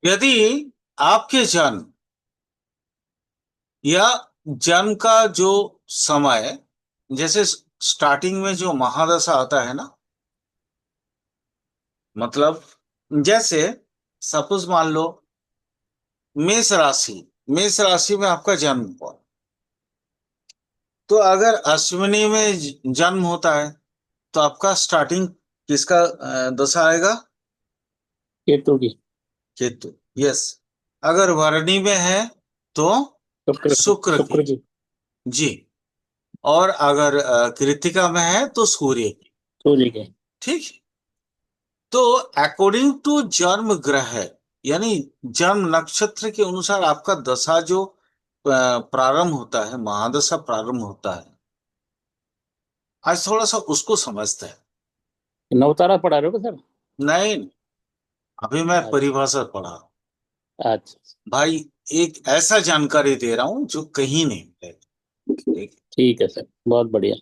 यदि आपके जन्म या जन्म का जो समय, जैसे स्टार्टिंग में जो महादशा आता है ना, मतलब जैसे सपोज मान लो मेष राशि, मेष राशि में आपका जन्म हुआ, तो अगर अश्विनी में जन्म होता है तो आपका स्टार्टिंग किसका दशा आएगा? केतु की। केतु। यस। अगर भरणी में है तो शुक्र शुक्र की। शुक्र की। जी। और अगर कृत्तिका में है तो सूर्य की। सूर्य के। ठीक है। तो अकॉर्डिंग टू जन्म ग्रह, यानी जन्म नक्षत्र के अनुसार आपका दशा जो प्रारंभ होता है, महादशा प्रारंभ होता है। आज थोड़ा सा उसको समझते हैं। नवतारा पढ़ा रहे हो क्या सर? नहीं, अभी मैं अच्छा। परिभाषा पढ़ा। अच्छा। भाई, एक ऐसा जानकारी दे रहा हूं जो कहीं नहीं मिलेगी। ठीक। ठीक है सर, बहुत बढ़िया।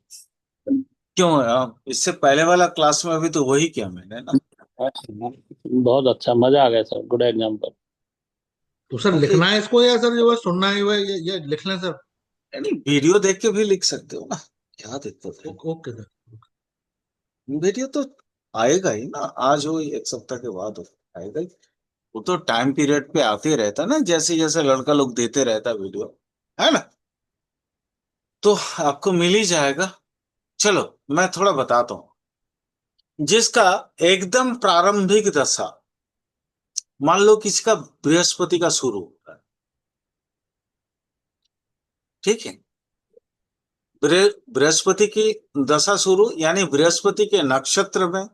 क्यों? इससे पहले वाला क्लास में भी तो वही किया मैंने ना। बहुत अच्छा, मजा आ गया सर, गुड एग्जाम्पल। तो सर क्योंकि लिखना है इसको या सर जो है सुनना है ये लिख लें सर? यानी वीडियो देख के भी लिख सकते हो ना, क्या दिक्कत है? Okay sir. वीडियो तो आएगा ही ना, आज हो एक सप्ताह के बाद हो, आएगा ही। वो तो टाइम पीरियड पे आते रहता ना, जैसे जैसे लड़का लोग देते रहता वीडियो, है ना। तो आपको मिल ही जाएगा। चलो, मैं थोड़ा बताता हूँ। जिसका एकदम प्रारंभिक दशा, मान लो किसी का बृहस्पति का शुरू होता है। ठीक है। बृहस्पति की दशा शुरू, यानी बृहस्पति के नक्षत्र में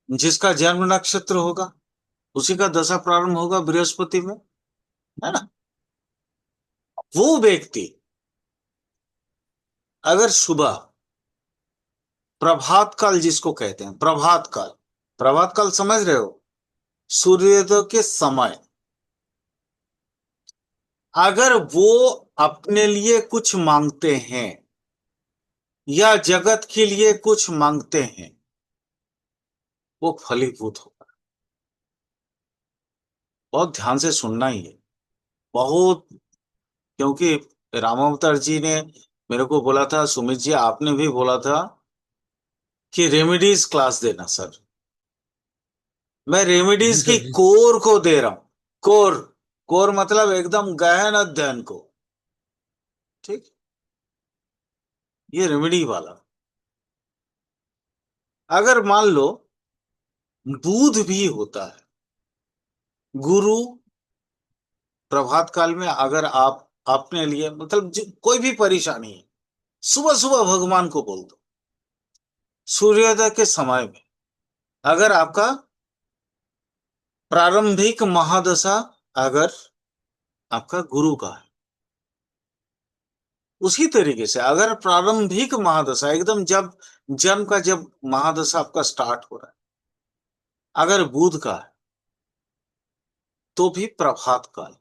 जिसका जन्म नक्षत्र होगा उसी का दशा प्रारंभ होगा बृहस्पति में, है ना। वो व्यक्ति अगर सुबह, प्रभात काल जिसको कहते हैं, प्रभात काल, प्रभात काल समझ रहे हो, सूर्योदय के समय, अगर वो अपने लिए कुछ मांगते हैं या जगत के लिए कुछ मांगते हैं, वो फलीभूत होगा। बहुत ध्यान से सुनना ही है, बहुत। क्योंकि रामावतार जी ने मेरे को बोला था, सुमित जी आपने भी बोला था कि रेमेडीज क्लास देना सर। मैं जी रेमेडीज की सर जी। कोर को दे रहा हूं। कोर, कोर मतलब एकदम गहन अध्ययन को। ठीक। ये रेमेडी वाला। अगर मान लो दूध भी होता है, गुरु, प्रभात काल में अगर आप अपने लिए मतलब कोई भी परेशानी है, सुबह सुबह भगवान को बोल दो। सूर्योदय के समय में अगर आपका प्रारंभिक महादशा, अगर आपका गुरु का है, उसी तरीके से अगर प्रारंभिक महादशा एकदम जब जन्म का जब महादशा आपका स्टार्ट हो रहा है, अगर बुध का है, तो भी प्रभात काल,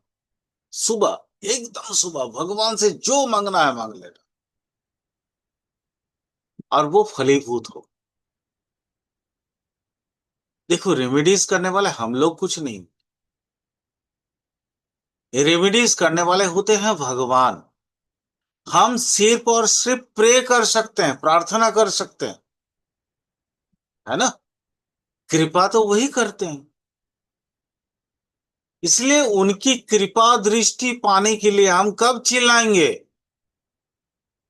सुबह, एकदम सुबह भगवान से जो मांगना है मांग लेना, और वो फलीभूत हो। देखो, रेमेडीज करने वाले हम लोग कुछ नहीं, रेमेडीज करने वाले होते हैं भगवान। हम सिर्फ और सिर्फ प्रे कर सकते हैं, प्रार्थना कर सकते हैं, है ना। कृपा तो वही करते हैं। इसलिए उनकी कृपा दृष्टि पाने के लिए हम कब चिल्लाएंगे?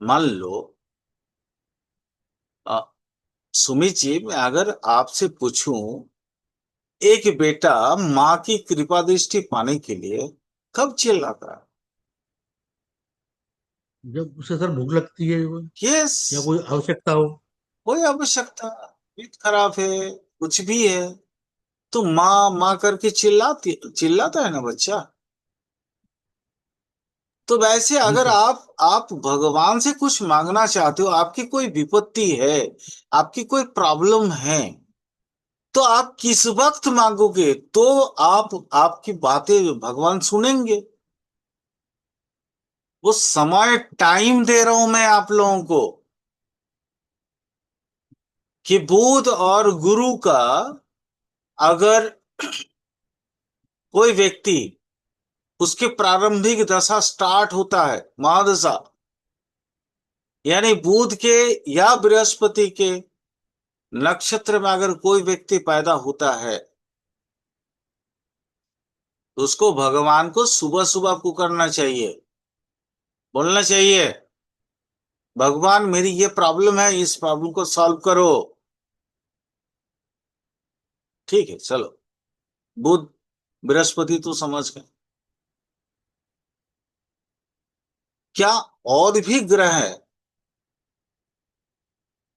मान लो अ, सुमित जी, मैं अगर आपसे पूछूं, एक बेटा माँ की कृपा दृष्टि पाने के लिए कब चिल्लाता है? जब उसे सर भूख लगती है यस। या कोई आवश्यकता हो। कोई आवश्यकता, पेट खराब है, कुछ भी है, तो माँ माँ करके चिल्लाता है ना बच्चा। तो वैसे जी अगर सर। आप भगवान से कुछ मांगना चाहते हो, आपकी कोई विपत्ति है, आपकी कोई प्रॉब्लम है, तो आप किस वक्त मांगोगे तो आप आपकी बातें भगवान सुनेंगे। वो समय, टाइम दे रहा हूं मैं आप लोगों को कि बुध और गुरु का अगर कोई व्यक्ति, उसकी प्रारंभिक दशा स्टार्ट होता है महादशा, यानी बुध के या बृहस्पति के नक्षत्र में अगर कोई व्यक्ति पैदा होता है तो उसको भगवान को सुबह सुबह पुकारना चाहिए, बोलना चाहिए भगवान मेरी ये प्रॉब्लम है, इस प्रॉब्लम को सॉल्व करो। ठीक है, चलो, बुध बृहस्पति तो समझ गए। क्या और भी ग्रह है?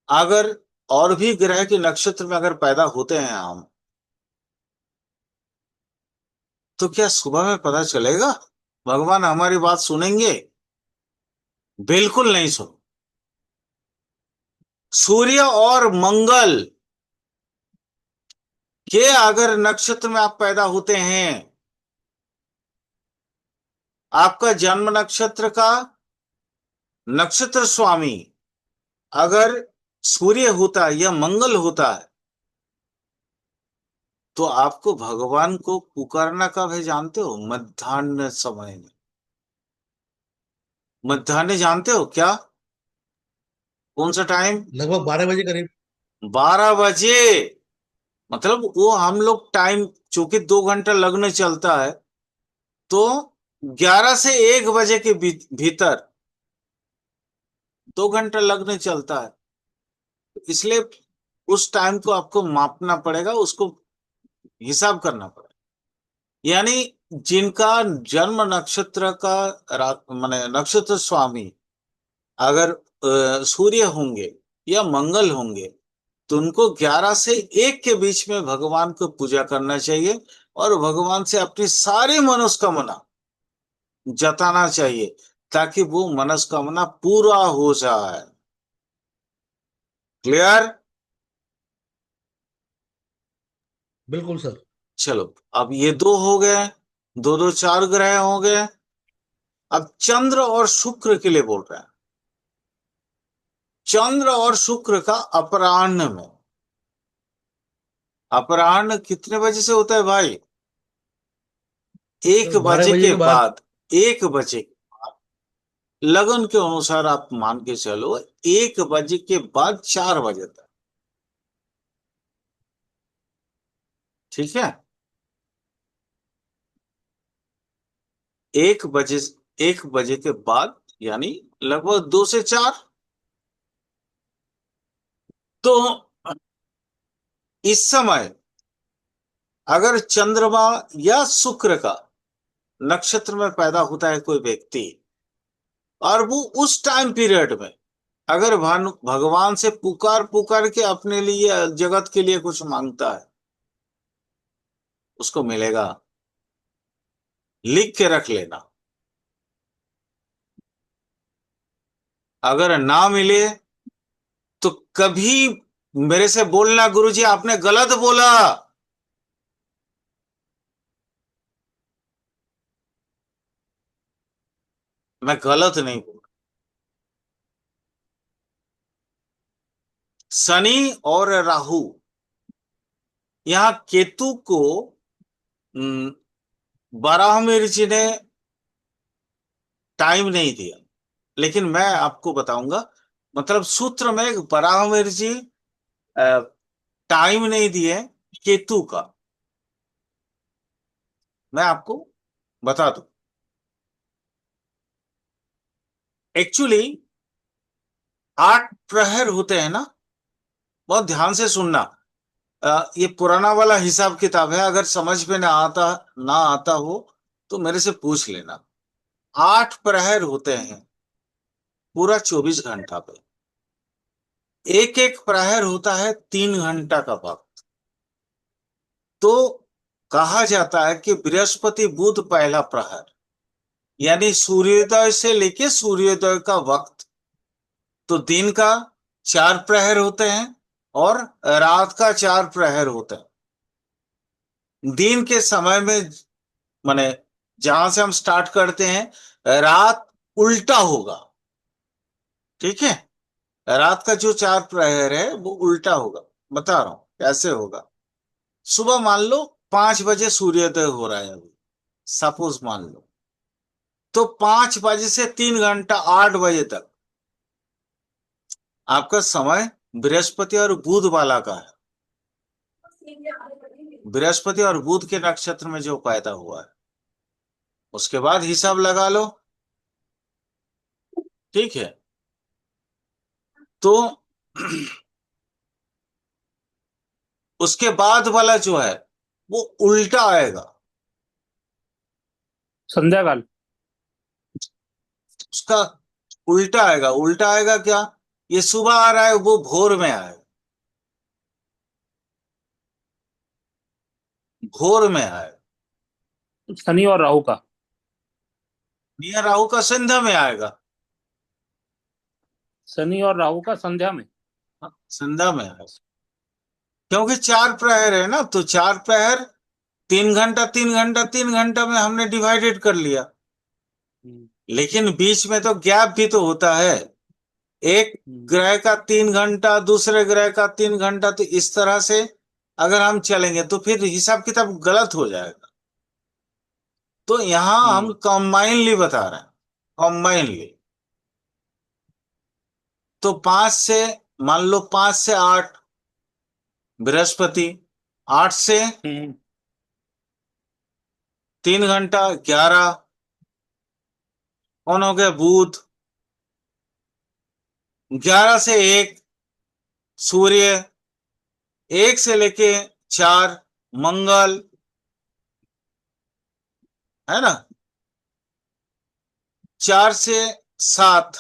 अगर और भी ग्रह के नक्षत्र में अगर पैदा होते हैं हम, तो क्या सुबह में पता चलेगा? भगवान हमारी बात सुनेंगे? बिल्कुल नहीं सुन। सूर्य और मंगल के अगर नक्षत्र में आप पैदा होते हैं, आपका जन्म नक्षत्र का नक्षत्र स्वामी अगर सूर्य होता है या मंगल होता है, तो आपको भगवान को पुकारना कब है जानते हो? मध्याह्न समय में। मध्याह्न जानते हो क्या? कौन सा टाइम? लगभग 12 बजे करीब। 12 बजे। मतलब वो हम लोग टाइम, चूंकि 2 घंटा लगने चलता है, तो 11 से 1 बजे के भीतर 2 घंटा लगने चलता है, इसलिए उस टाइम को आपको मापना पड़ेगा, उसको हिसाब करना पड़ेगा। यानी जिनका जन्म नक्षत्र का माने नक्षत्र स्वामी अगर सूर्य होंगे या मंगल होंगे, तो उनको 11 से 1 के बीच में भगवान को पूजा करना चाहिए और भगवान से अपनी सारी मनोकामना जताना चाहिए, ताकि वो मनोकामना पूरा हो जाए। क्लियर? बिल्कुल सर। चलो, अब ये दो हो गए, दो दो 4 ग्रह हो गए। अब चंद्र और शुक्र के लिए बोल रहे हैं। चंद्र और शुक्र का अपराह्न में, अपराह्न कितने बजे से होता है भाई? एक सर बारह बजे बजे के के बाद। बाद। 1 बजे के बाद, लगन के अनुसार आप मान के चलो, 1 बजे के बाद 4 बजे तक। ठीक है? 1 बजे, 1 बजे के बाद यानी लगभग 2 से 4। तो इस समय अगर चंद्रमा या शुक्र का नक्षत्र में पैदा होता है कोई व्यक्ति, और वो उस टाइम पीरियड में अगर भगवान से पुकार पुकार के अपने लिए, जगत के लिए कुछ मांगता है, उसको मिलेगा। लिख के रख लेना। अगर ना मिले तो कभी मेरे से बोलना, गुरुजी आपने गलत बोला। मैं गलत नहीं बोल। शनि और राहु, यहां केतु को बाराहमीर जी ने टाइम नहीं दिया, लेकिन मैं आपको बताऊंगा। मतलब सूत्र में बाराहमीर जी टाइम नहीं दिए केतु का। मैं आपको बता दूं, एक्चुअली 8 प्रहर होते हैं ना। बहुत ध्यान से सुनना। ये पुराना वाला हिसाब किताब है, अगर समझ में ना आता हो तो मेरे से पूछ लेना। 8 प्रहर होते हैं पूरा 24 घंटा पे। एक एक प्रहर होता है 3 घंटा का वक्त। तो कहा जाता है कि बृहस्पति बुध पहला प्रहर, यानी सूर्योदय से लेके सूर्योदय का वक्त, तो दिन का 4 प्रहर होते हैं और रात का 4 प्रहर होते हैं। दिन के समय में, माने जहां से हम स्टार्ट करते हैं, रात उल्टा होगा। ठीक है? रात का जो 4 प्रहर है वो उल्टा होगा। बता रहा हूं कैसे होगा। सुबह मान लो 5 बजे सूर्योदय हो रहा है अभी, सपोज मान लो, तो 5 बजे से 3 घंटा 8 बजे तक आपका समय बृहस्पति और बुध वाला का है। बृहस्पति और बुध के नक्षत्र में जो पैदा हुआ है, उसके बाद हिसाब लगा लो। ठीक है, तो उसके बाद वाला जो है वो उल्टा आएगा। संध्या काल। उसका उल्टा आएगा। उल्टा आएगा क्या? ये सुबह आ रहा है, वो भोर में आएगा। भोर में आएगा। शनि और राहु का। नियर राहु का संध्या में आएगा। शनि और राहु का संध्या में। हाँ, संध्या में आएगा, क्योंकि 4 प्रहर है ना, तो 4 प्रहर 3 घंटा 3 घंटा 3 घंटा में हमने डिवाइडेड कर लिया। हम्म, लेकिन बीच में तो गैप भी तो होता है। एक हम्म, ग्रह का 3 घंटा, दूसरे ग्रह का 3 घंटा, तो इस तरह से अगर हम चलेंगे तो फिर हिसाब किताब गलत हो जाएगा। तो यहां हम हम्म, कंबाइनली बता रहे हैं, कंबाइनली। तो 5 से 8 बृहस्पति, 8 से हम्म, 3 घंटा 11 कौन हो गया? बुध। 11 से 1 सूर्य। 1 से लेके 4 मंगल, है ना। 4 से 7।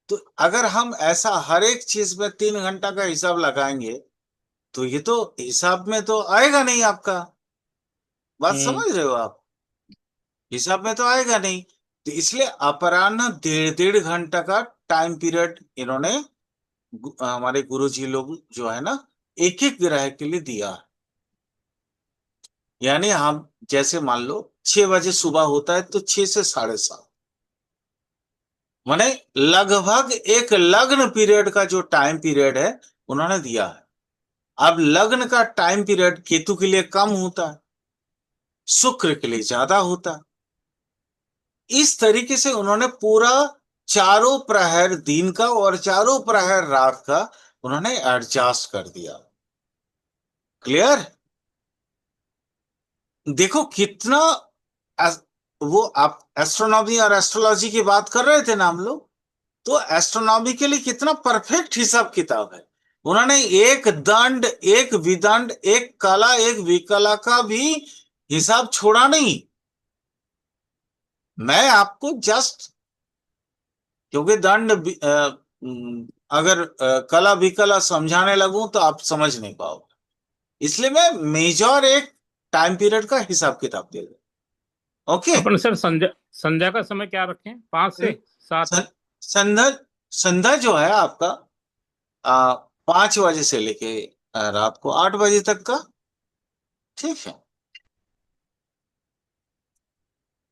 तो अगर हम ऐसा हर एक चीज में 3 घंटा का हिसाब लगाएंगे तो ये तो हिसाब में तो आएगा नहीं आपका। बात हम्म, समझ रहे हो आप? हिसाब में तो आएगा नहीं। तो इसलिए अपराह्न 1.5 घंटा का टाइम पीरियड इन्होंने हमारे गुरु जी लोग जो है ना, एक एक ग्रह के लिए दिया है। यानी हम जैसे मान लो 6 बजे सुबह होता है, तो 6 से 7:30, माने लगभग एक लग्न पीरियड का जो टाइम पीरियड है उन्होंने दिया है। अब लग्न का टाइम पीरियड केतु के लिए कम होता है, शुक्र के लिए ज्यादा होता है। इस तरीके से उन्होंने पूरा चारों प्रहर दिन का और चारों प्रहर रात का उन्होंने एडजस्ट कर दिया। क्लियर? देखो कितना वो आप एस्ट्रोनॉमी और एस्ट्रोलॉजी की बात कर रहे थे ना हम लोग, तो एस्ट्रोनॉमी के लिए कितना परफेक्ट हिसाब किताब है। उन्होंने एक दंड, एक विदंड, एक कला, एक विकला का भी हिसाब छोड़ा नहीं। मैं आपको जस्ट, क्योंकि दंड अगर कला विकला समझाने लगूं तो आप समझ नहीं पाओगे, इसलिए मैं मेजर एक टाइम पीरियड का हिसाब किताब दे रहा। ओके। अपन सर संध्या संध्या का समय क्या रखें? 5 से 7। सन- संध्या, संध्या जो है आपका 5 बजे से लेके रात को 8 बजे तक का। ठीक है।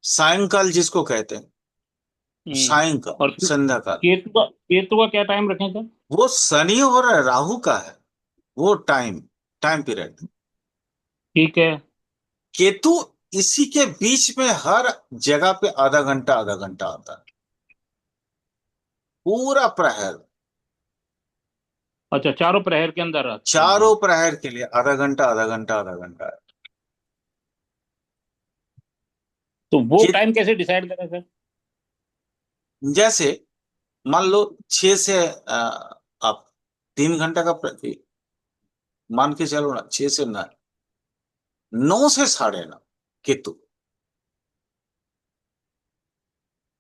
सायंकाल जिसको कहते हैं, सायंकाल, और संध्या काल, केतु का क्या टाइम रखें सर? वो शनि और राहु का है, वो टाइम टाइम पीरियड। ठीक है। केतु इसी के बीच में हर जगह पे आधा घंटा आता है, पूरा प्रहर। अच्छा, चारों प्रहर के अंदर आता है वो। चारों प्रहर के लिए आधा घंटा आधा घंटा आधा घंटा है। तो वो के टाइम कैसे डिसाइड करें सर? जैसे मान लो 6 से आप 3 घंटा का मान के चलो ना, 6 से 9, 9 से 9:30 केतु।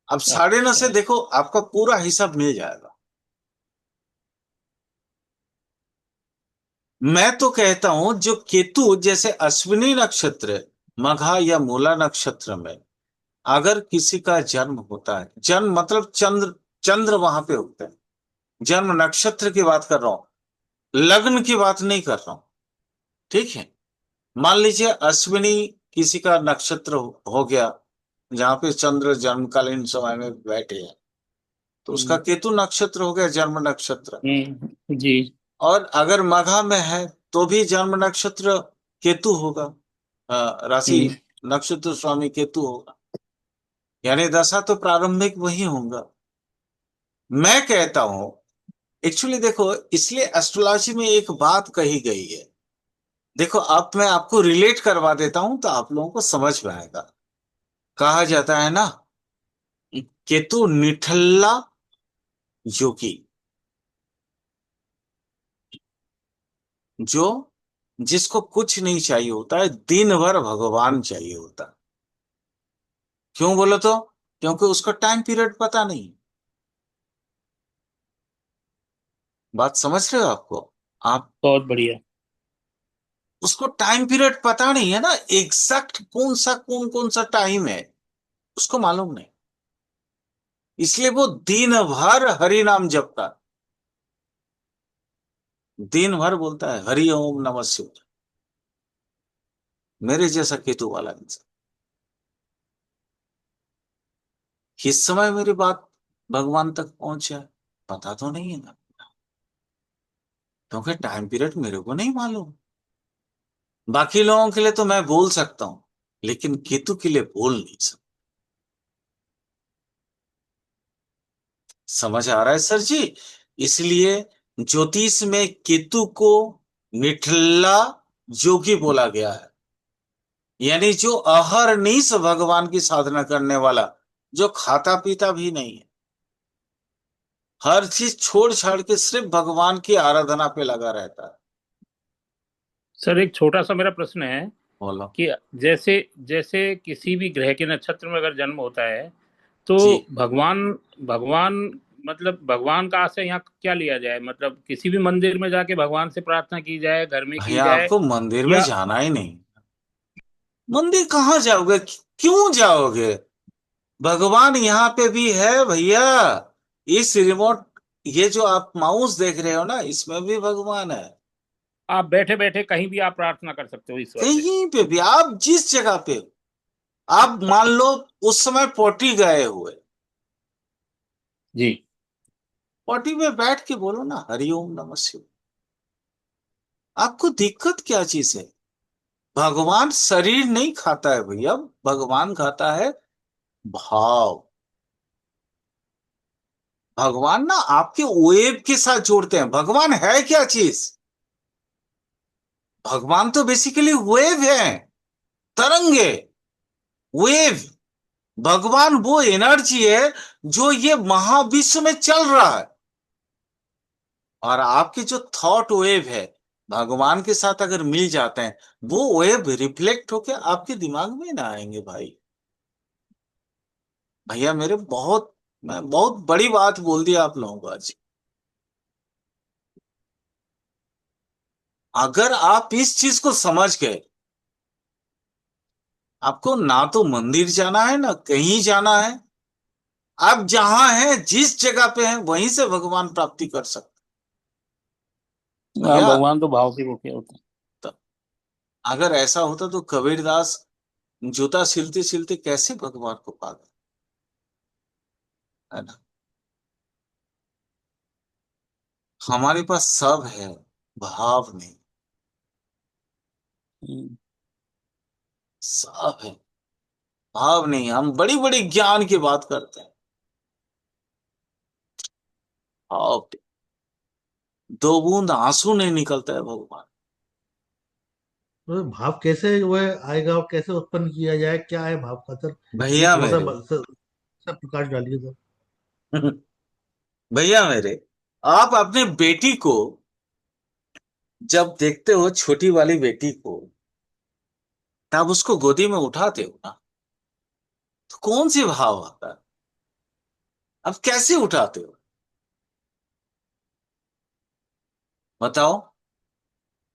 अब 9:30 अच्छा। से देखो आपका पूरा हिसाब मिल जाएगा। मैं तो कहता हूं जो केतु जैसे अश्विनी नक्षत्र, मघा या मूला नक्षत्र में अगर किसी का जन्म होता है, जन्म मतलब चंद्र, चंद्र वहां पे होते हैं। जन्म नक्षत्र की बात कर रहा हूं, लग्न की बात नहीं कर रहा हूं। ठीक है। मान लीजिए अश्विनी किसी का नक्षत्र हो गया, जहां पे चंद्र जन्मकालीन समय में बैठे हैं, तो उसका हम्म, केतु नक्षत्र हो गया जन्म नक्षत्र। जी। और अगर मघा में है तो भी जन्म नक्षत्र केतु होगा, राशि हम्म। नक्षत्र स्वामी केतु होगा, यानी दशा तो प्रारंभिक वही होगा। मैं कहता हूं, एक्चुअली देखो, इसलिए एस्ट्रोलॉजी में एक बात कही गई है। देखो, अब मैं आपको रिलेट करवा देता हूं तो आप लोगों को समझ में आएगा। कहा जाता है ना, केतु निठल्ला योगी, जो जिसको कुछ नहीं चाहिए होता है, दिन भर भगवान चाहिए होता है। क्यों बोलो तो? क्योंकि उसका टाइम पीरियड पता नहीं। बात समझ रहे हो आपको? आप बहुत बढ़िया। उसको टाइम पीरियड पता नहीं है ना, एग्जैक्ट कौन कौन सा टाइम है उसको मालूम नहीं। इसलिए वो दिन भर हरि नाम जपता है, दिन भर बोलता है हरि ओम नमः शिवाय। मेरे जैसा केतु वाला इंसान। किस समय मेरी बात भगवान तक पहुंच जाए पता तो नहीं है ना, क्योंकि टाइम पीरियड मेरे को नहीं मालूम। बाकी लोगों के लिए तो मैं बोल सकता हूं, लेकिन केतु के लिए बोल नहीं सकता। समझ आ रहा है सर जी? इसलिए ज्योतिष में केतु को निठल्ला योगी बोला गया है, यानी जो अहरनिश भगवान की साधना करने वाला, जो खाता पीता भी नहीं है, हर चीज छोड़ छाड़ के सिर्फ भगवान की आराधना पे लगा रहता है। सर एक छोटा सा मेरा प्रश्न है बोलो। कि जैसे जैसे किसी भी ग्रह के नक्षत्र में अगर जन्म होता है तो जी भगवान भगवान मतलब भगवान का आशय यहाँ क्या लिया जाए? मतलब किसी भी मंदिर में जाके भगवान से प्रार्थना की जाए, घर में की भैया, जाए, आपको मंदिर में या? जाना ही नहीं। मंदिर कहाँ जाओगे? क्यों जाओगे? भगवान यहाँ पे भी है भैया। इस रिमोट, ये जो आप माउस देख रहे हो ना, इसमें भी भगवान है। आप बैठे बैठे कहीं भी आप प्रार्थना कर सकते हो ईश्वर से। कहीं पे भी, आप जिस जगह पे हो। आप मान लो उस समय पोटी गए हुए, जी। पोटी में बैठ के बोलो ना हरिओम नमः शिवाय। आपको दिक्कत क्या चीज है? भगवान शरीर नहीं खाता है भैया, भगवान खाता है भाव। भगवान ना आपके वेव के साथ जोड़ते हैं। भगवान है क्या चीज? भगवान तो बेसिकली वेव है, तरंगे, वेव। भगवान वो एनर्जी है जो ये महाविश्व में चल रहा है। और आपके जो थॉट वेव है, भगवान के साथ अगर मिल जाते हैं, वो वेव रिफ्लेक्ट होके आपके दिमाग में ना आएंगे भाई। भैया मेरे बहुत, मैं बहुत बड़ी बात बोल दी आप लोगों को आज। अगर आप इस चीज को समझ गए, आपको ना तो मंदिर जाना है ना कहीं जाना है। आप जहां हैं, जिस जगह पे हैं, वहीं से भगवान प्राप्ति कर सकते हैं। हाँ, भैया, भगवान तो भाव के भूखे होते हैं। त- अगर ऐसा होता तो कबीरदास जूता सिलते सिलते कैसे भगवान को पा गए, है ना? हमारे पास सब है, भाव नहीं। हम्म। सब है, भाव नहीं। हम बड़ी बड़ी ज्ञान की बात करते हैं, भाव नहीं। दो बूंद आंसू नहीं निकलता है भगवान। तो भाव कैसे वो है आएगा और कैसे उत्पन्न किया जाए, क्या है भाव का सर? ये भैया थोड़ा सा मेरे, सब प्रकाश डालिए सर। भैया मेरे, आप अपने बेटी को जब देखते हो, छोटी वाली बेटी को, तब उसको गोदी में उठाते हो ना, तो कौन सी भाव आता है? अब कैसे उठाते हो बताओ?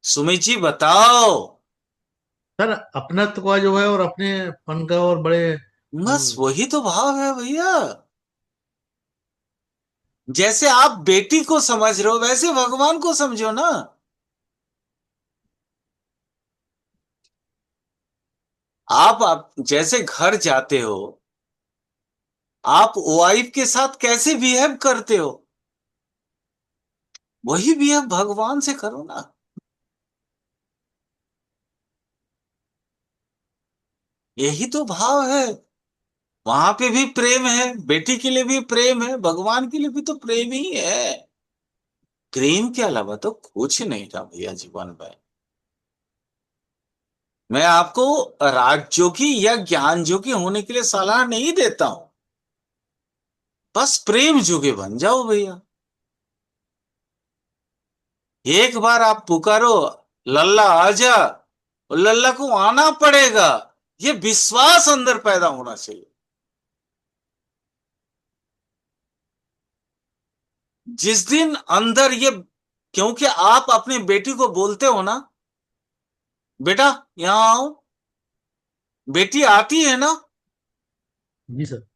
सुमित जी बताओ। सर अपनत्व का जो है और अपने पन का और बड़े बस वही तो भाव है भैया। जैसे आप बेटी को समझ रहे हो, वैसे भगवान को समझो ना। आप जैसे घर जाते हो, आप वाइफ के साथ कैसे बिहेव करते हो, वही बिहेव भगवान से करो ना। यही तो भाव है। वहां पे भी प्रेम है, बेटी के लिए भी प्रेम है, भगवान के लिए भी तो प्रेम ही है। प्रेम के अलावा तो कुछ नहीं था भैया जीवन में। मैं आपको राजयोगी या ज्ञान योगी होने के लिए सलाह नहीं देता हूं। बस प्रेम जोगे बन जाओ भैया। एक बार आप पुकारो, लल्ला आजा, और लल्ला को आना पड़ेगा। ये विश्वास अंदर पैदा होना चाहिए। जिस दिन अंदर ये, क्योंकि आप अपनी बेटी को बोलते हो ना, बेटा यहां आओ, बेटी आती है ना, जी सर।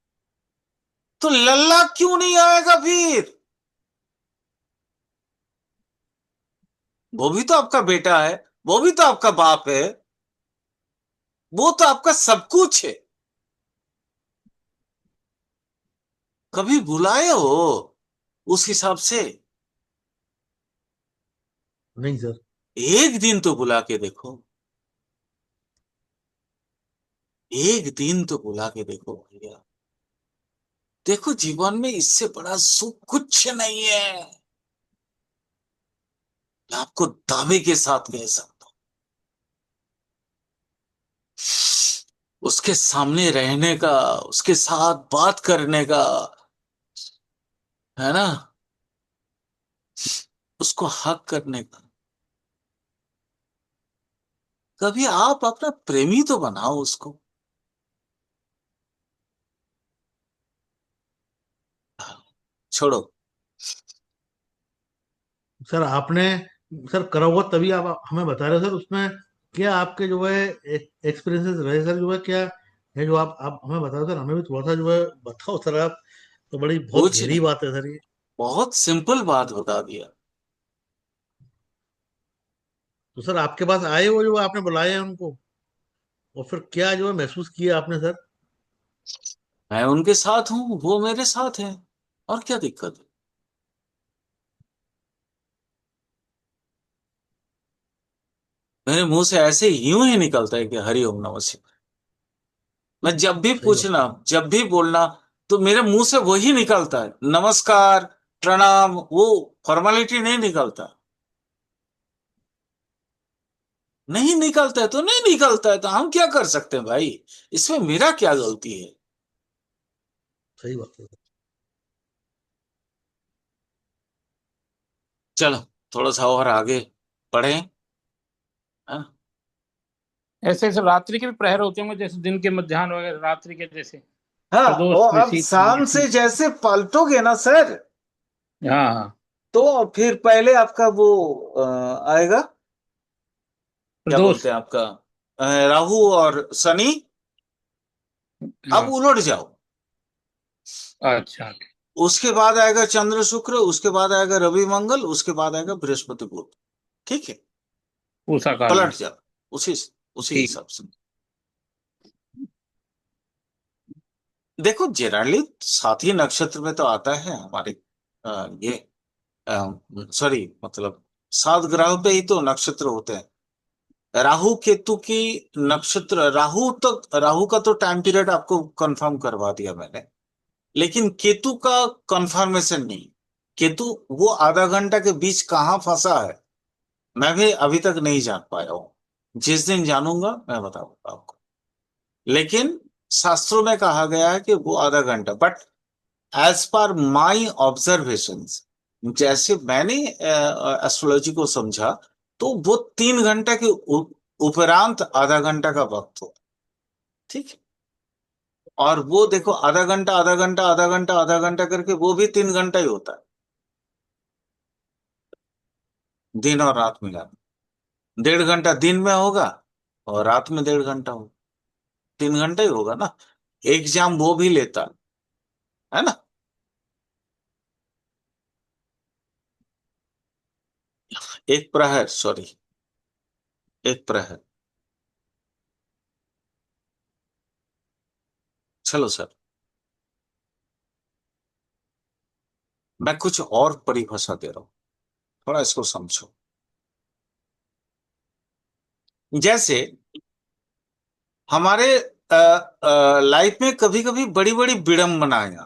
तो लल्ला क्यों नहीं आएगा फिर? वो भी तो आपका बेटा है, वो भी तो आपका बाप है, वो तो आपका सब कुछ है। कभी बुलाए हो उस हिसाब से? नहीं सर। एक दिन तो बुला के देखो, एक दिन तो बुला के देखो भैया। देखो जीवन में इससे बड़ा सुख कुछ नहीं है। मैं आपको दावे के साथ कह सकता हूं, उसके सामने रहने का, उसके साथ बात करने का, है ना, उसको हक करने का। कभी आप अपना प्रेमी तो बनाओ उसको। छोड़ो। सर आपने सर करा हुआ तभी आप हमें बता रहे हो सर, उसमें क्या आपके जो है एक्सपीरियंसेस रहे सर, जो है क्या है जो आप हमें बता रहे हो सर, हमें भी थोड़ा सा जो है बताओ सर आप। तो बड़ी बहुत कुछ गहरी नहीं, बात है सर ये। बहुत सिंपल बात बता दिया। तो सर आपके पास आए वो जो आपने बुलाए हैं उनको, और फिर क्या जो है महसूस किया आपने सर? मैं उनके साथ हूं, वो मेरे साथ है, और क्या दिक्कत है? मेरे मुंह से ऐसे यूं ही निकलता है कि हरि ओम नमः शिवाय। मैं जब भी सही बात पूछना, है। जब भी बोलना, तो मेरे मुंह से वही निकलता है, नमस्कार, प्रणाम, वो फॉर्मेलिटी नहीं निकलता। नहीं निकलता है तो नहीं निकलता है, तो हम क्या कर सकते हैं भाई? इसमें मेरा क्या गलती है? सही बात है। चलो, थोड़ा सा और आगे बढ़े। हाँ, ऐसे ऐसे रात्रि के भी प्रहर होते होंगे, जैसे दिन के मध्याह्न वगैरह, रात्रि के जैसे हाँ, प्रदोष और अब निशीथ शाम से निशीथ। जैसे पलटोगे ना सर, हाँ हाँ। तो फिर पहले आपका वो आएगा, क्या प्रदोष। बोलते हैं आपका, राहु और शनि। अब हाँ। उलट जाओ। अच्छा। उसके बाद आएगा चंद्र शुक्र, उसके बाद आएगा रवि मंगल, उसके बाद आएगा बृहस्पति बुध। ठीक है? उषा काल में। पलट जाओ उसी उसी ठीक। हिसाब से। देखो जनरली साथी नक्षत्र में तो आता है हमारे, ये सॉरी, मतलब 7 ग्रह पे ही तो नक्षत्र होते हैं। राहु केतु की नक्षत्र, राहु का तो टाइम पीरियड आपको कंफर्म करवा दिया मैंने, लेकिन केतु का कंफर्मेशन नहीं। केतु वो आधा घंटा के बीच कहाँ फंसा है, मैं भी अभी तक नहीं जान पाया हूं। जिस दिन जानूंगा मैं बताऊंगा आपको। लेकिन शास्त्रों में कहा गया है कि वो आधा घंटा, but as per my observations, जैसे मैंने एस्ट्रोलॉजी को समझा, तो वो 3 घंटा के उपरांत आधा घंटा का वक्त हो। ठीक है? और वो देखो, आधा घंटा आधा घंटा आधा घंटा आधा घंटा करके वो भी 3 घंटा ही होता है, दिन और रात मिला। 1.5 घंटा दिन में होगा, और रात में 1.5 घंटा होगा। 3 घंटा ही होगा ना। एग्जाम वो भी लेता है ना। एक प्रहर, सॉरी, एक प्रहर। चलो सर, मैं कुछ और परिभाषा दे रहा हूं, थोड़ा इसको समझो। जैसे हमारे लाइफ में कभी कभी बड़ी बड़ी विडंबनाएं,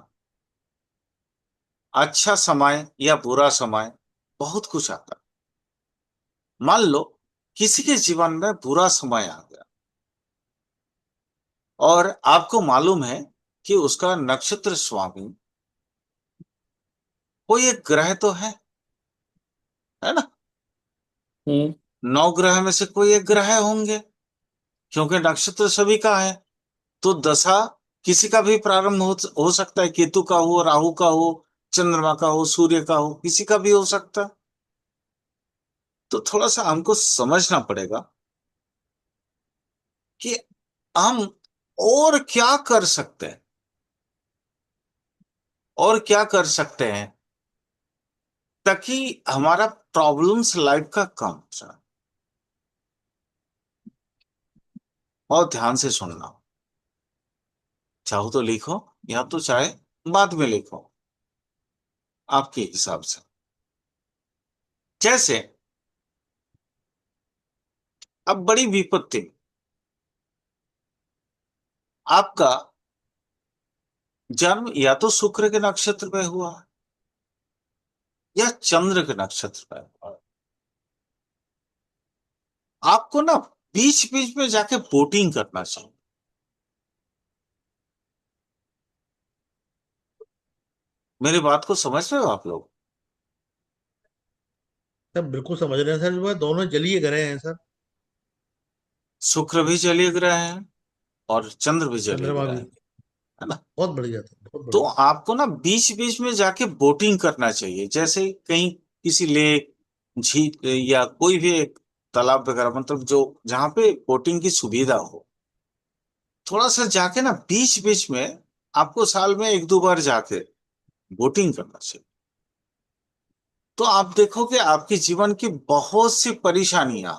अच्छा समय या बुरा समय, बहुत कुछ आता है। मान लो किसी के जीवन में बुरा समय आ गया और आपको मालूम है कि उसका नक्षत्र स्वामी कोई एक ग्रह तो है ना। हम्म। 9 ग्रह में से कोई एक ग्रह होंगे, क्योंकि नक्षत्र सभी का है। तो दशा किसी का भी प्रारंभ हो सकता है, केतु का हो, राहु का हो, चंद्रमा का हो, सूर्य का हो, किसी का भी हो सकता है। तो थोड़ा सा हमको समझना पड़ेगा कि हम और क्या कर सकते हैं, और क्या कर सकते हैं ताकि हमारा प्रॉब्लम्स लाइफ का कम हो जाए। और ध्यान से सुनना, चाहो तो लिखो या तो चाहे बाद में लिखो, आपके हिसाब से। जैसे अब बड़ी विपत्ति, आपका जन्म या तो शुक्र के नक्षत्र में हुआ है या चंद्र के नक्षत्र में हुआ है। आपको ना बीच बीच में जाके बोटिंग करना चाहिए। मेरी बात को समझ रहे हो आप लोग? सर बिल्कुल समझ रहे हैं सर, जो है दोनों जलीय ग्रह हैं सर। शुक्र भी जलीय ग्रह है और चंद्र भी जलीय चंद्रमा ग्रह भी। है ना। बहुत बढ़िया था, बहुत तो बढ़िया। आपको ना बीच बीच में जाके बोटिंग करना चाहिए, जैसे कहीं किसी लेक, झील या कोई भी एक तालाब वगैरह, मतलब जो जहां पे बोटिंग की सुविधा हो, थोड़ा सा जाके ना बीच बीच में आपको साल में 1-2 बार जाके बोटिंग करना चाहिए। तो आप देखोगे आपके जीवन की बहुत सी परेशानियां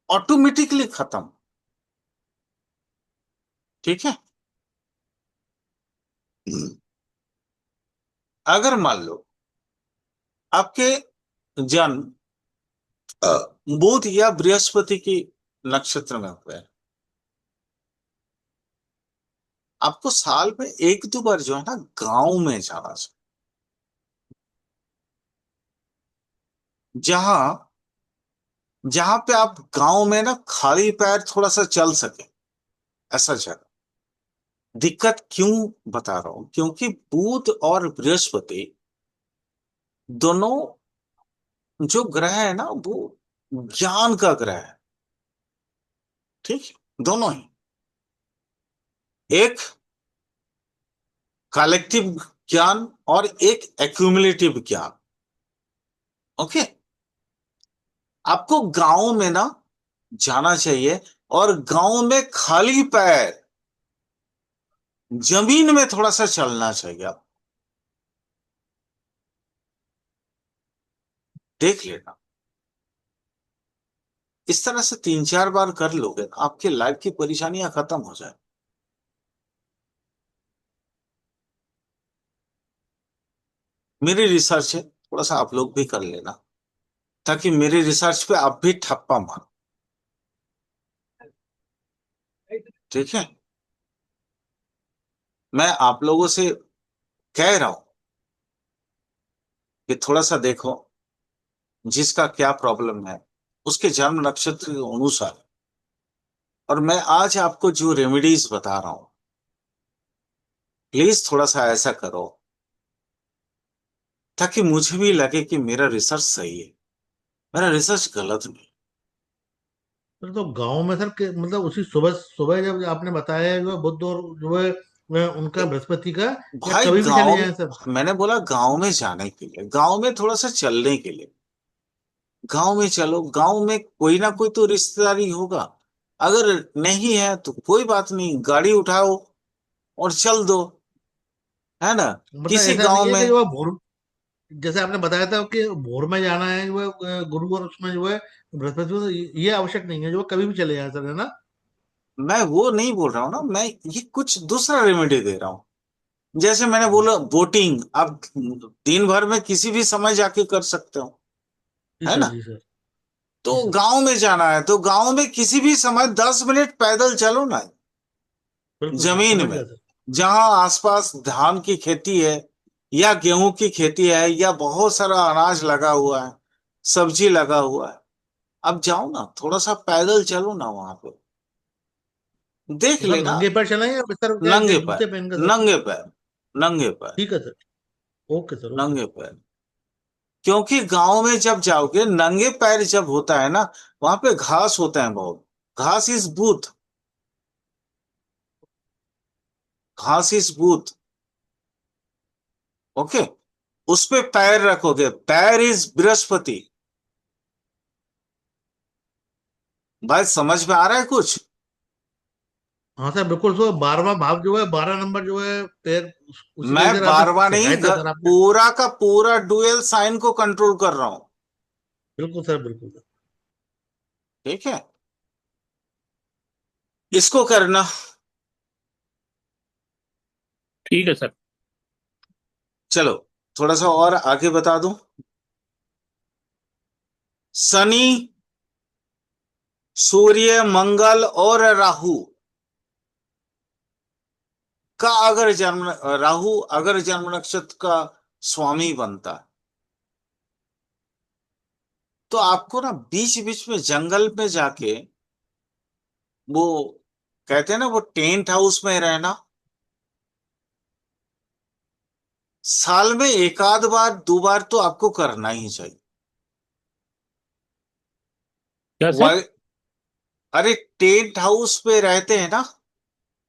ऑटोमेटिकली खत्म। ठीक है। अगर मान लो आपके जन्म अ, बुध या बृहस्पति की नक्षत्र में हुए हैं, आपको साल में 1-2 बार जो है ना गांव में जाना चाहिए, जहां जहां पे आप गांव में ना खाली पैर थोड़ा सा चल सके, ऐसा जगह। दिक्कत क्यों बता रहा हूं, क्योंकि बुध और बृहस्पति दोनों जो ग्रह है ना, वो ज्ञान का ग्रह है। ठीक है? दोनों ही, एक कलेक्टिव ज्ञान और एक एक्यूमुलेटिव ज्ञान। ओके। आपको गांव में ना जाना चाहिए और गांव में खाली पैर जमीन में थोड़ा सा चलना चाहिए। आप देख लेना, इस तरह से 3-4 बार कर लोगे ना, आपकी लाइफ की परेशानियां खत्म हो जाए। मेरी रिसर्च है, थोड़ा सा आप लोग भी कर लेना, ताकि मेरी रिसर्च पे आप भी ठप्पा मारो। ठीक है। मैं आप लोगों से कह रहा हूं कि थोड़ा सा देखो जिसका क्या प्रॉब्लम है, उसके जन्म नक्षत्र के अनुसार। और मैं आज आपको जो रेमेडीज बता रहा हूं, प्लीज थोड़ा सा ऐसा करो, ताकि मुझे भी लगे कि मेरा रिसर्च सही है, मेरा रिसर्च गलत नहीं। सर तो गांव में सर मतलब उसी सुबह सुबह जब आपने बताया जो है बुध और जो है उनका बृहस्पति का, या भाई कभी भी चले गांव, जाएं सर? मैंने बोला गांव में जाने के लिए, गांव में थोड़ा सा चलने के लिए। गांव में चलो, गांव में कोई ना कोई तो रिश्तेदारी होगा। अगर नहीं है तो कोई बात नहीं, गाड़ी उठाओ और चल दो, है ना। मतलब किसी ऐसा गांव नहीं है में। कि जो है भोर, जैसे आपने बताया था कि भोर में जाना है जो है गुरु, और उसमें जो है बृहस्पति को, तो ये आवश्यक नहीं है, जो है कभी भी चले जाए सर, है ना? मैं वो नहीं बोल रहा हूं ना, मैं ये कुछ दूसरा रेमेडी दे रहा हूं। जैसे मैंने बोला बोटिंग, आप दिन भर में किसी भी समय जाके कर सकते हो, जी है सर, ना। जी सर, तो जी सर। गांव में जाना है तो गांव में किसी भी समय 10 मिनट पैदल चलो ना, बिल्कुल सर, जमीन समझ में गया सर। जहां आसपास धान की खेती है या गेहूं की खेती है या बहुत सारा अनाज लगा हुआ है, सब्जी लगा हुआ है, अब जाओ ना, थोड़ा सा पैदल चलो ना वहां पे, देख तो सर लेना। नंगे पैर चलेंगे या सर क्या क्या नंगे पैर, जूते पहन के सर? नंगे पैर, नंगे पैर, ठीक है सर। ओके सर, ओके नंगे सर। पैर। क्योंकि गांव में जब जाओगे नंगे पैर जब होता है ना, वहां पे घास होता है बहुत, घास इज बूथ, घास इज बूथ, ओके। उस पे पैर रखोगे, पैर इज बृहस्पति। भाई समझ में आ रहा है कुछ? हाँ सर बिल्कुल सर, 12वां भाव जो है, 12 नंबर जो है पैर, उसी मैं वजह से आपने बारवा नहीं, सिखाया था सर आपने। पूरा का पूरा डुअल साइन को कंट्रोल कर रहा हूं। बिल्कुल सर, बिल्कुल सर। ठीक है, इसको करना। ठीक है सर। चलो थोड़ा सा और आगे बता दूं। शनि, सूर्य, मंगल और राहु का अगर जन्म, राहु अगर जन्म नक्षत्र का स्वामी बनता है, तो आपको ना बीच बीच में जंगल में जाके, वो कहते हैं ना वो टेंट हाउस में रहना, साल में एक आध बार दो बार तो आपको करना ही चाहिए। क्या सर? वाइ- अरे टेंट हाउस पे रहते हैं ना,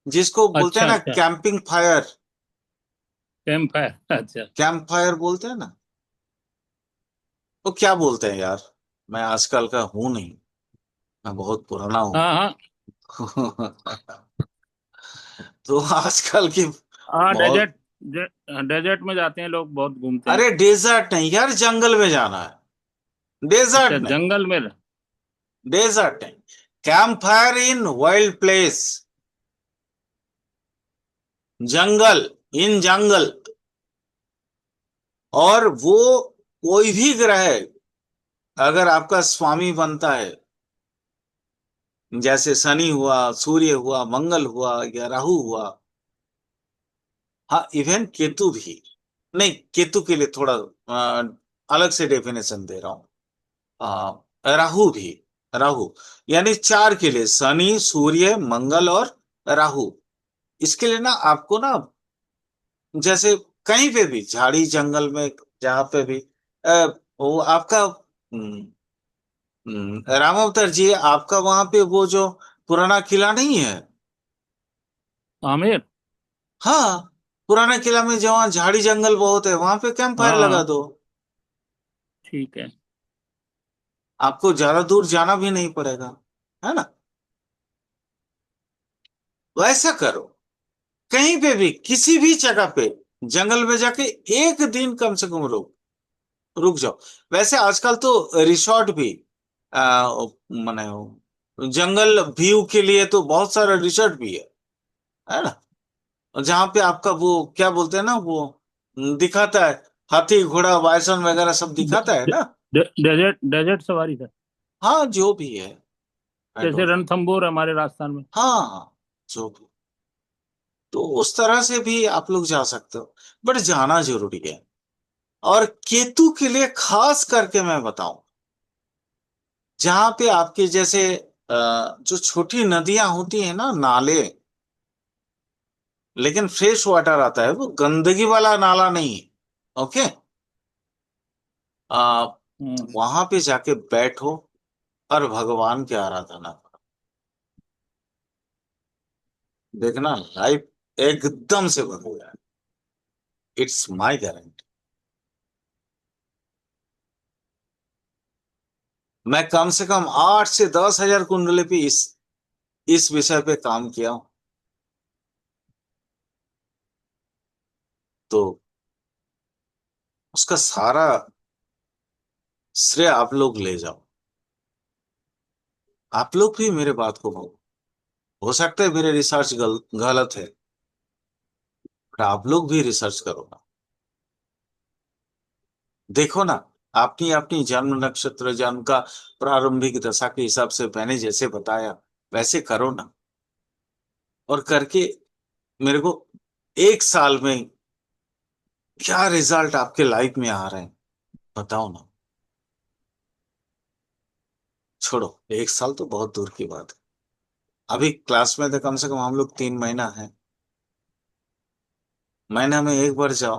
जिसको बोलते हैं अच्छा ना अच्छा। कैंपिंग फायर, कैंप है, अच्छा। कैंप फायर बोलते हैं ना, वो क्या बोलते हैं यार, मैं आजकल का हूं नहीं, मैं बहुत पुराना हूं। हाँ हाँ। तो आजकल की हाँ, बहुत, डेजर्ट में जाते हैं लोग, बहुत घूमते हैं। अरे डेजर्ट नहीं यार, जंगल में जाना है, अच्छा, डेजर्ट नहीं, जंगल में। डेजर्ट नहीं, camp fire in wild place, jungle, in jungle. और वो कोई भी ग्रह अगर आपका स्वामी बनता है, जैसे शनि हुआ, सूर्य हुआ, मंगल हुआ या राहु हुआ, हाँ इवन केतु भी, नहीं केतु के लिए थोड़ा अलग से डेफिनेशन दे रहा हूं, राहु भी, राहु, यानी चार के लिए शनि, सूर्य, मंगल और राहु। इसके लिए ना आपको ना, जैसे कहीं पे भी झाड़ी जंगल में, जहां पे भी वो आपका राम अवतार जी, आपका वहां पे वो जो पुराना किला नहीं है, आमिर। हाँ, पुराना किला में जहाँ झाड़ी जंगल बहुत है, वहां पे कैंप फायर हाँ लगा हाँ। दो। ठीक है। आपको ज्यादा दूर जाना भी नहीं पड़ेगा, है ना? वैसा करो, कहीं पे भी किसी भी जगह पे जंगल में जाके एक दिन कम से कम रुक रुक जाओ। वैसे आजकल तो रिसोर्ट भी माने जंगल व्यू के लिए तो बहुत सारा रिसोर्ट भी है ना? जहाँ पे आपका वो क्या बोलते हैं ना, वो दिखाता है, हाथी घोड़ा बाइसन वगैरह सब दिखाता है ना। डेजर्ट डेजर्ट सवारी सर। हाँ जो भी है, आई जैसे डोंट नो। रणथंबोर हमारे राजस्थान में। हाँ हाँ, जो भी, तो उस तरह से भी आप लोग जा सकते हो, बट जाना जरूरी है। और केतु के लिए खास करके मैं बताऊं, जहां पे आपके जैसे जो छोटी नदियां होती है ना, नाले, लेकिन फ्रेश वाटर आता है, वो गंदगी वाला नाला नहीं है, ओके। आ, हम्म। वहां पे जाके बैठो और भगवान की आराधना करो, देखना लाइफ एकदम से बदल जाए, इट्स माय गारंटी। मैं कम से कम 8 से 10 हजार कुंडली पे इस विषय पे काम किया हूं। तो उसका सारा श्रेय आप लोग ले जाओ, आप लोग भी मेरे बात को मानो। हो सकता है मेरे रिसर्च गलत है, पर आप लोग भी रिसर्च करो ना, देखो ना, अपनी अपनी जन्म नक्षत्र, जन्म का प्रारंभिक दशा के हिसाब से मैंने जैसे बताया वैसे करो ना, और करके मेरे को एक साल में क्या रिजल्ट आपके लाइफ में आ रहे हैं, बताओ ना। छोड़ो, एक साल तो बहुत दूर की बात है। अभी क्लास में तो कम से कम हम लोग 3 महीना हैं। महीना में एक बार जाओ,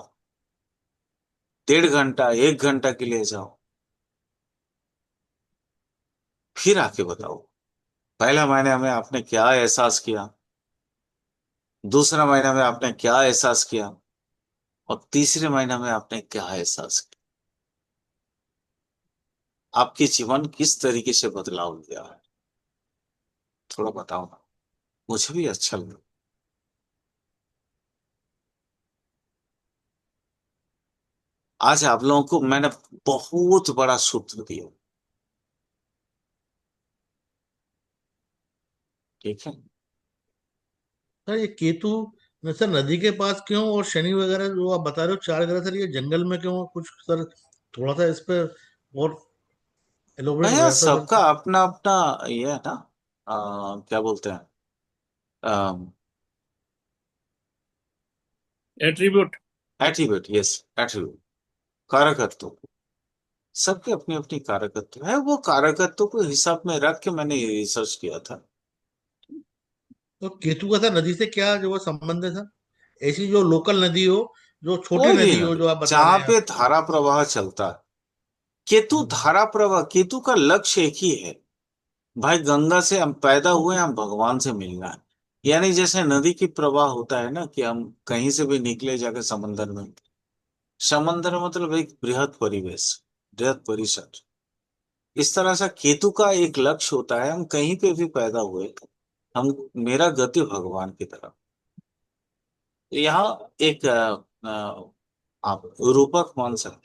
1.5 घंटा 1 घंटा के लिए जाओ, फिर आके बताओ पहला महीने में आपने क्या एहसास किया, दूसरा महीना में आपने क्या एहसास किया, और तीसरे महीना में आपने क्या एहसास किया। आपके जीवन किस तरीके से बदलाव लिया है, थोड़ा बताओ ना, मुझे भी अच्छा लगे। आज आप लोगों को मैंने बहुत बड़ा सूत्र दिया, ठीक है। सर ये केतु सर नदी के पास क्यों, और शनि वगैरह जो आप बता रहे हो 4 ग्रह, सर ये जंगल में क्यों, कुछ सर थोड़ा सा इस पे और एलोबरेट हो भैया जाता सबका सर। अपना अपना ये है ना, क्या बोलते हैं, एट्रीब्यूट। एट्रीब्यूट, यस, एट्रीब्यूट, कारकत्व। सबके अपनी अपनी कारकत्व है, वो कारकत्व को हिसाब में रख के मैंने ये रिसर्च किया था। तो केतु का सर नदी से क्या जो है संबंध है सर, ऐसी जो लोकल नदी हो, जो छोटी कोई भी नदी हो नदी जो आप बता जहां रहे हैं। पे धारा प्रवाह चलता है, केतु हम्म। धारा प्रवाह, केतु का लक्ष्य एक ही है, भाई गंगा से हम पैदा हुए, हम भगवान से मिलना है। यानी जैसे नदी की प्रवाह होता है ना, कि हम कहीं से भी निकले जाके समंदर में, समंदर मतलब एक बृहद परिवेश, बृहद परिसर। इस तरह से केतु का एक लक्ष्य होता है, हम कहीं पे भी पैदा हुए, हम, मेरा गति भगवान की तरफ। यहाँ एक आप रूपक मान सकते हैं।